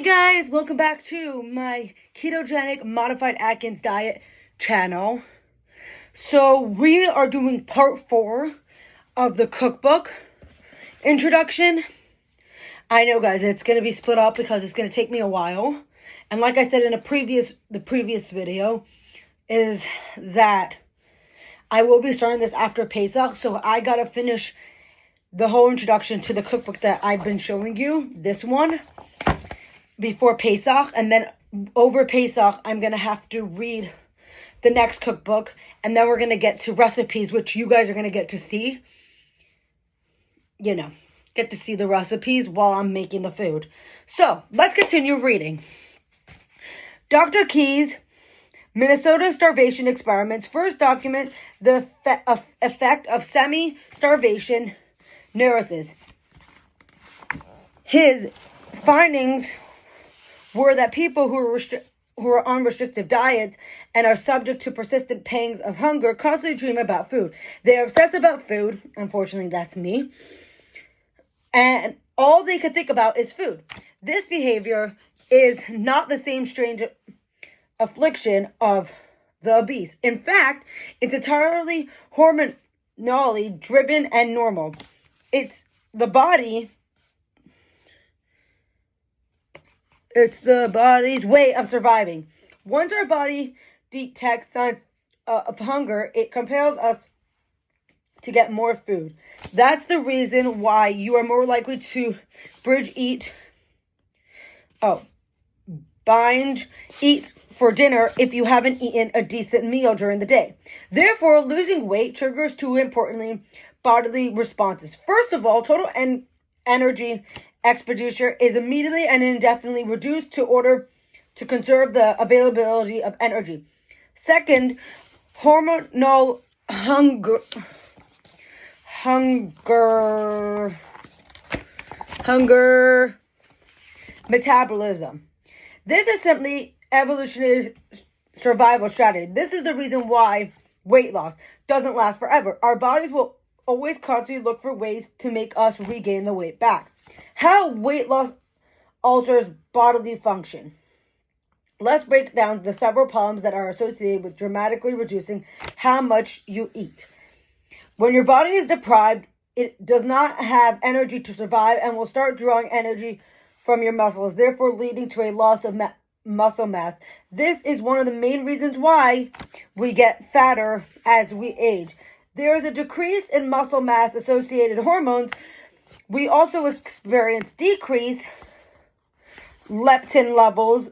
Guys, welcome back to my ketogenic modified Atkins diet channel. So we are doing part 4 of the cookbook introduction. I know, guys, it's going to be split up because it's going to take me a while. And like I said in the previous video, is that I will be starting this after Pesach, so I got to finish the whole introduction to the cookbook that I've been showing you, this one, before Pesach, and then over Pesach, I'm going to have to read the next cookbook, and then we're going to get to recipes, which you guys are going to get to see. You know, get to see the recipes while I'm making the food. So, let's continue reading. Dr. Key's Minnesota Starvation Experiments first document the effect of semi-starvation neurosis. His findings were that people who are on restrictive diets and are subject to persistent pangs of hunger constantly dream about food. They are obsessed about food. Unfortunately, that's me. And all they could think about is food. This behavior is not the same strange affliction of the obese. In fact, it's entirely hormonally driven and normal. It's the body's way of surviving. Once our body detects signs of hunger, it compels us to get more food. That's the reason why you are more likely to binge eat for dinner if you haven't eaten a decent meal during the day. Therefore, losing weight triggers two importantly bodily responses. First of all, total energy expenditure is immediately and indefinitely reduced in order to conserve the availability of energy. Second, hormonal hunger metabolism. This is simply evolutionary survival strategy. This is the reason why weight loss doesn't last forever. Our bodies will always constantly look for ways to make us regain the weight back. How weight loss alters bodily function. Let's break down the several problems that are associated with dramatically reducing how much you eat. When your body is deprived, it does not have energy to survive and will start drawing energy from your muscles, therefore leading to a loss of muscle mass. This is one of the main reasons why we get fatter as we age. There is a decrease in muscle mass associated hormones. We also experience decreased leptin levels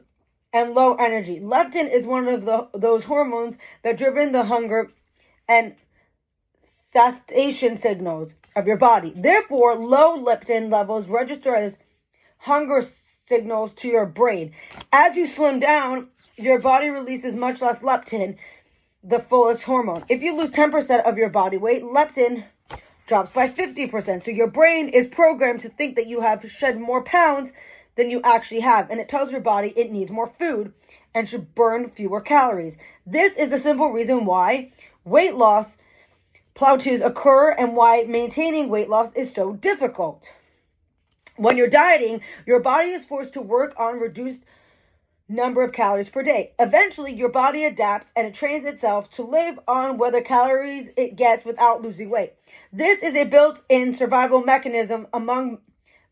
and low energy. Leptin is one of those hormones that driven the hunger and satiation signals of your body. Therefore, low leptin levels register as hunger signals to your brain. As you slim down, your body releases much less leptin, the fullest hormone. If you lose 10% of your body weight, leptin drops by 50%. So your brain is programmed to think that you have shed more pounds than you actually have. And it tells your body it needs more food and should burn fewer calories. This is the simple reason why weight loss plateaus occur and why maintaining weight loss is so difficult. When you're dieting, your body is forced to work on reduced number of calories per day. Eventually, your body adapts and it trains itself to live on whether calories it gets without losing weight. This is a built-in survival mechanism among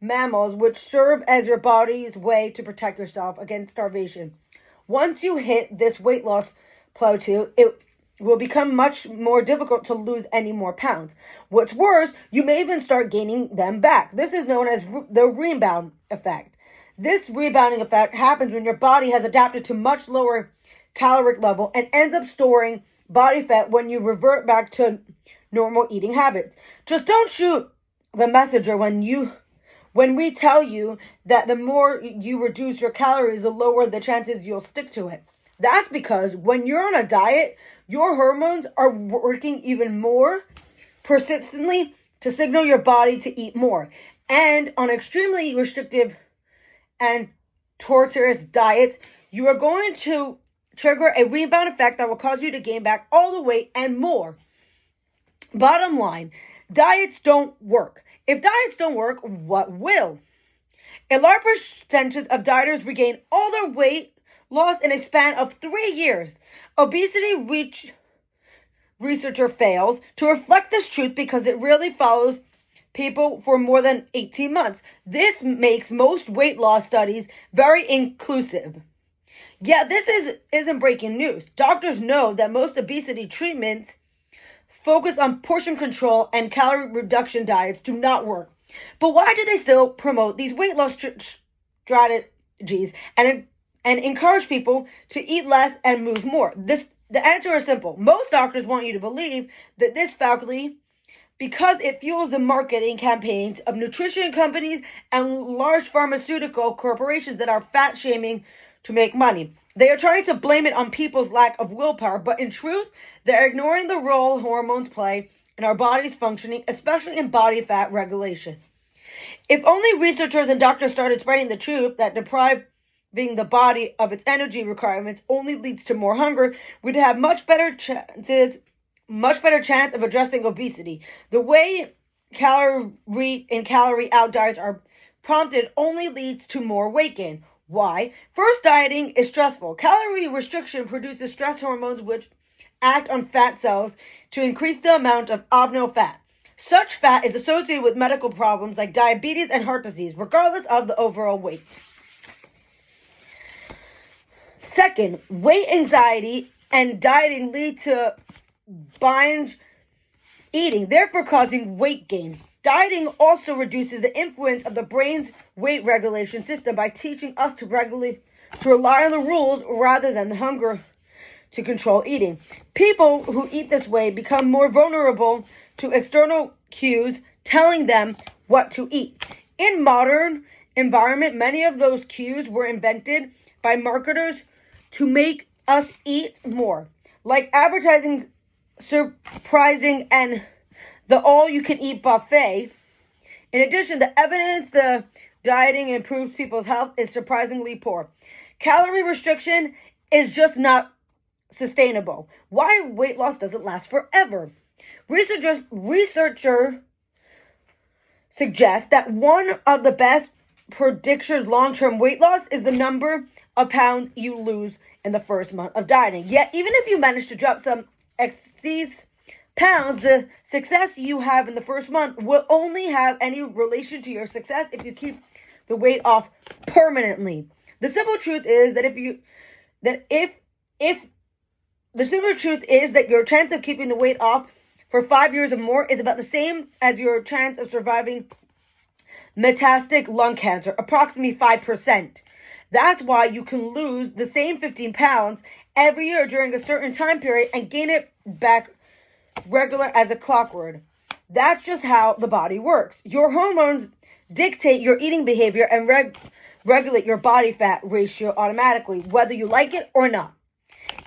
mammals which serve as your body's way to protect yourself against starvation. Once you hit this weight loss plateau, it will become much more difficult to lose any more pounds. What's worse, you may even start gaining them back. This is known as the rebound effect. This rebounding effect happens when your body has adapted to much lower caloric level and ends up storing body fat when you revert back to normal eating habits. Just don't shoot the messenger when we tell you that the more you reduce your calories, the lower the chances you'll stick to it. That's because when you're on a diet, your hormones are working even more persistently to signal your body to eat more. And on extremely restrictive and torturous diets, you are going to trigger a rebound effect that will cause you to gain back all the weight and more. Bottom line, diets don't work. If diets don't work, what will? A large percentage of dieters regain all their weight loss in a span of 3 years. Obesity researcher fails to reflect this truth because it rarely follows people for more than 18 months. This makes most weight loss studies very inclusive. Yet this isn't breaking news. Doctors know that most obesity treatments focus on portion control and calorie reduction diets do not work. But why do they still promote these weight loss strategies and encourage people to eat less and move more? The answer is simple. Most doctors want you to believe that this faculty because it fuels the marketing campaigns of nutrition companies and large pharmaceutical corporations that are fat shaming to make money. They are trying to blame it on people's lack of willpower, but in truth, they're ignoring the role hormones play in our body's functioning, especially in body fat regulation. If only researchers and doctors started spreading the truth that depriving the body of its energy requirements only leads to more hunger, we'd have much better chance of addressing obesity. The way calorie in, calorie out diets are prompted only leads to more weight gain. Why? First, dieting is stressful. Calorie restriction produces stress hormones which act on fat cells to increase the amount of abnormal fat. Such fat is associated with medical problems like diabetes and heart disease, regardless of the overall weight. Second, weight anxiety and dieting lead to binge eating, therefore causing weight gain. Dieting also reduces the influence of the brain's weight regulation system by teaching us to rely on the rules rather than the hunger to control eating. People who eat this way become more vulnerable to external cues telling them what to eat. In modern environment, many of those cues were invented by marketers to make us eat more, like advertising surprising and the all-you-can-eat buffet. In addition, the evidence the dieting improves people's health is surprisingly poor. Calorie restriction is just not sustainable. Why weight loss doesn't last forever? Researchers suggest that one of the best predictors long-term weight loss is the number of pounds you lose in the first month of dieting. Yet, even if you manage to drop some excess pounds, the success you have in the first month will only have any relation to your success if you keep the weight off permanently. The simple truth is that your chance of keeping the weight off for 5 years or more is about the same as your chance of surviving metastatic lung cancer, approximately 5%. That's why you can lose the same 15 pounds every year during a certain time period and gain it back regular as a clockwork. That's just how the body works. Your hormones dictate your eating behavior and regulate your body fat ratio automatically, whether you like it or not.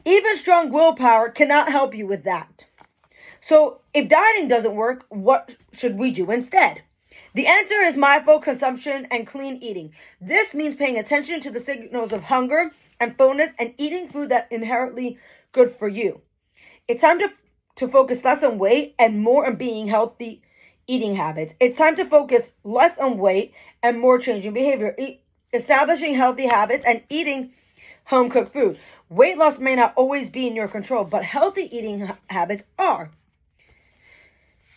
Even strong willpower cannot help you with that. So, if dieting doesn't work, what should we do instead? The answer is mindful consumption and clean eating. This means paying attention to the signals of hunger and fullness and eating food that's inherently good for you. It's time to focus less on weight and more on being healthy eating habits. It's time to focus less on weight and more changing behavior, establishing healthy habits and eating home-cooked food. Weight loss may not always be in your control, but healthy eating habits are.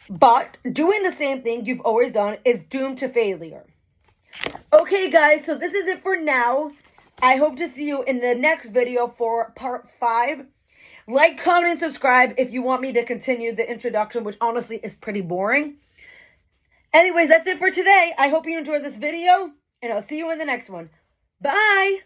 But doing the same thing you've always done is doomed to failure. Okay, guys, so this is it for now. I hope to see you in the next video for part 5. Like, comment, and subscribe if you want me to continue the introduction, which honestly is pretty boring. Anyways, that's it for today. I hope you enjoyed this video, and I'll see you in the next one. Bye!